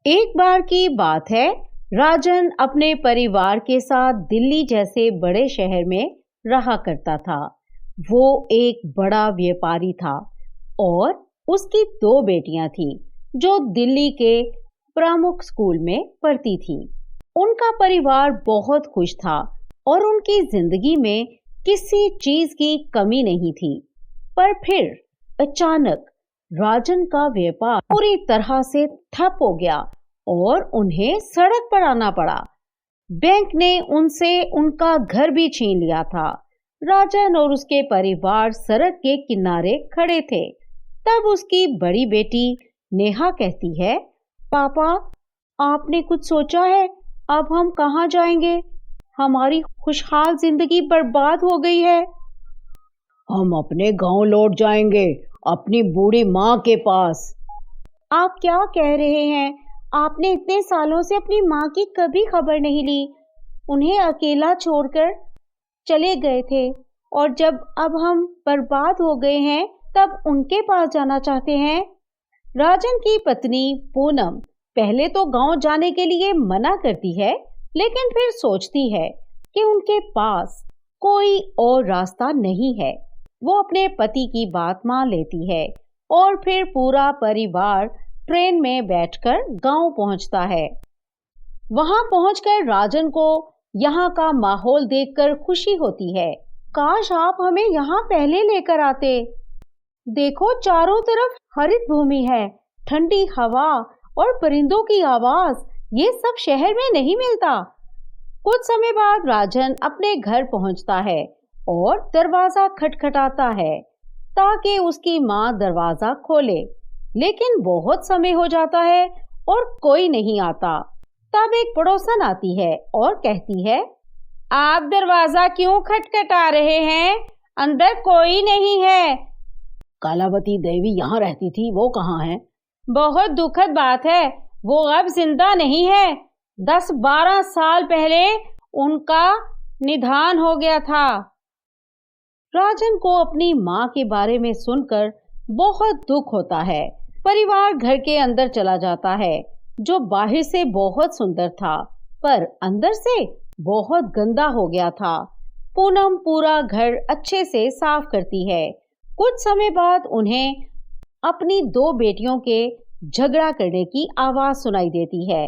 एक बार की बात है, राजन अपने परिवार के साथ दिल्ली जैसे बड़े शहर में रहा करता था। वो एक बड़ा व्यापारी था और उसकी दो बेटियां थीं जो दिल्ली के प्रमुख स्कूल में पढ़ती थीं। उनका परिवार बहुत खुश था और उनकी जिंदगी में किसी चीज की कमी नहीं थी। पर फिर अचानक राजन का व्यापार पूरी तरह से ठप हो गया और उन्हें सड़क पर आना पड़ा। बैंक ने उनसे उनका घर भी छीन लिया था। राजन और उसके परिवार सड़क के किनारे खड़े थे। तब उसकी बड़ी बेटी नेहा कहती है, पापा, आपने कुछ सोचा है? अब हम कहाँ जाएंगे? हमारी खुशहाल जिंदगी बर्बाद हो गई है। हम अपने गांव लौट जाएंगे, अपनी बूढ़ी माँ के पास। आप क्या कह रहे हैं? आपने इतने सालों से अपनी माँ की कभी खबर नहीं ली। उन्हें अकेला छोड़कर चले गए थे और जब अब हम बर्बाद हो गए हैं तब उनके पास जाना चाहते हैं। राजन की पत्नी पूनम पहले तो गांव जाने के लिए मना करती है, लेकिन फिर सोचती है कि उनके पास कोई और रास्ता नहीं है। वो अपने पति की बात मान लेती है और फिर पूरा परिवार ट्रेन में बैठकर गांव पहुंचता है। वहां पहुंचकर राजन को यहाँ का माहौल देखकर खुशी होती है। काश आप हमें यहाँ पहले लेकर आते। देखो, चारों तरफ हरित भूमि है, ठंडी हवा और परिंदों की आवाज। ये सब शहर में नहीं मिलता। कुछ समय बाद राजन अपने घर पहुंचता है और दरवाजा खटखटाता है ताकि उसकी माँ दरवाजा खोले, लेकिन बहुत समय हो जाता है और कोई नहीं आता। तब एक पड़ोसन आती है और कहती है, आप दरवाजा क्यों खटखटा रहे हैं? अंदर कोई नहीं है। कलावती देवी यहाँ रहती थी, वो कहाँ है? बहुत दुखद बात है, वो अब जिंदा नहीं है। 10-12 साल पहले उनका निधन हो गया था। राजन को अपनी माँ के बारे में सुनकर बहुत दुख होता है। परिवार घर के अंदर चला जाता है, जो बाहर से बहुत सुंदर था पर अंदर से बहुत गंदा हो गया था। पूनम पूरा घर अच्छे से साफ करती है। कुछ समय बाद उन्हें अपनी दो बेटियों के झगड़ा करने की आवाज सुनाई देती है।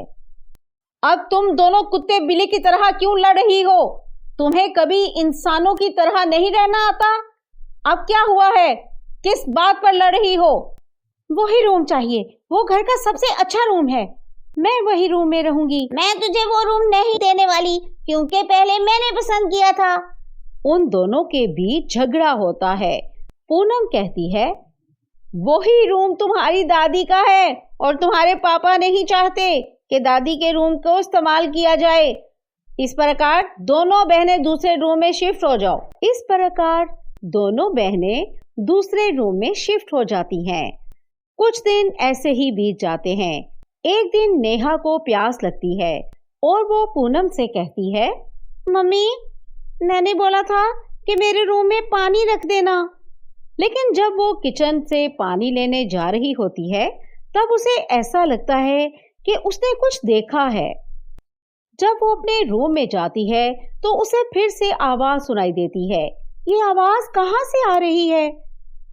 अब तुम दोनों कुत्ते बिल्ली की तरह क्यों लड़ रही हो? तुम्हें कभी इंसानों की तरह नहीं रहना आता? अब क्या हुआ है? किस बात पर लड़ रही हो? वही रूम चाहिए, वो घर का सबसे अच्छा रूम है। मैं वही रूम में रहूंगी। मैं तुझे वो रूम नहीं देने वाली, क्योंकि पहले मैंने पसंद किया था। उन दोनों के बीच झगड़ा होता है। पूनम कहती है, वही रूम तुम्हारी दादी का है और तुम्हारे पापा नहीं चाहते कि दादी के रूम को इस्तेमाल किया जाए। इस प्रकार दोनों बहनें दूसरे रूम में शिफ्ट हो जाओ। इस प्रकार दोनों बहनें दूसरे रूम में शिफ्ट हो जाती हैं। कुछ दिन ऐसे ही बीत जाते हैं। एक दिन नेहा को प्यास लगती है और वो पूनम से कहती है, मम्मी, मैंने बोला था कि मेरे रूम में पानी रख देना। लेकिन जब वो किचन से पानी लेने जा रही होती है तब उसे ऐसा लगता है कि उसने कुछ देखा है। जब वो अपने रूम में जाती है तो उसे फिर से आवाज सुनाई देती है। ये आवाज कहाँ से आ रही है?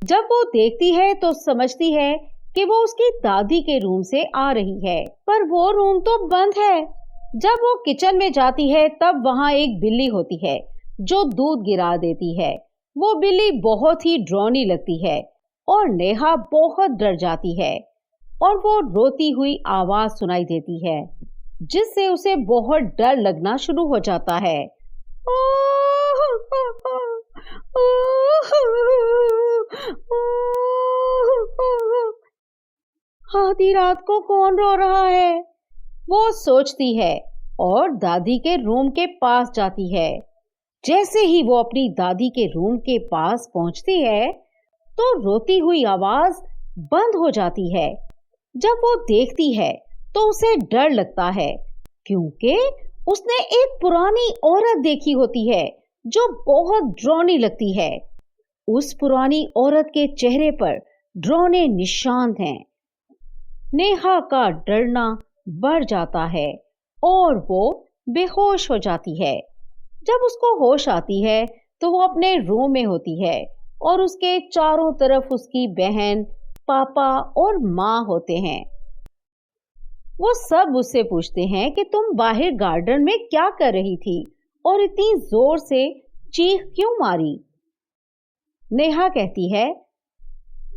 जब वो देखती है तो समझती है कि वो उसकी दादी के रूम से आ रही है, पर वो रूम तो बंद है। जब वो किचन में जाती है तब वहाँ एक बिल्ली होती है जो दूध गिरा देती है। वो बिल्ली बहुत ही डरावनी लगती है और नेहा बहुत डर जाती है और वो रोती हुई आवाज सुनाई देती है, जिससे उसे बहुत डर लगना शुरू हो जाता है। आधी रात को कौन रो रहा है? वो सोचती है और दादी के रूम के पास जाती है। जैसे ही वो अपनी दादी के रूम के पास पहुंचती है तो रोती हुई आवाज बंद हो जाती है। जब वो देखती है तो उसे डर लगता है, क्योंकि उसने एक पुरानी औरत देखी होती है जो बहुत डरावनी लगती है। उस पुरानी औरत के चेहरे पर डरावने निशान हैं। नेहा का डरना बढ़ जाता है और वो बेहोश हो जाती है। जब उसको होश आती है तो वो अपने रूम में होती है और उसके चारों तरफ उसकी बहन, पापा और माँ होते हैं। वो सब उससे पूछते हैं कि तुम बाहर गार्डन में क्या कर रही थी और इतनी जोर से चीख क्यों मारी। नेहा कहती है,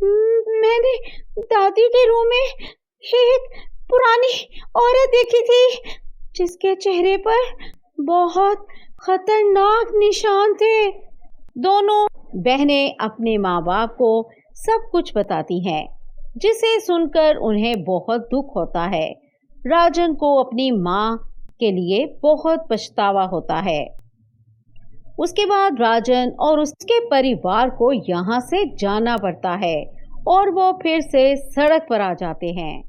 मैंने दादी के रूम में एक पुरानी औरत देखी थी जिसके चेहरे पर बहुत खतरनाक निशान थे। दोनों बहनें अपने माँ बाप को सब कुछ बताती हैं, जिसे सुनकर उन्हें बहुत दुख होता है। राजन को अपनी माँ के लिए बहुत पछतावा होता है। उसके बाद राजन और उसके परिवार को यहाँ से जाना पड़ता है और वो फिर से सड़क पर आ जाते हैं।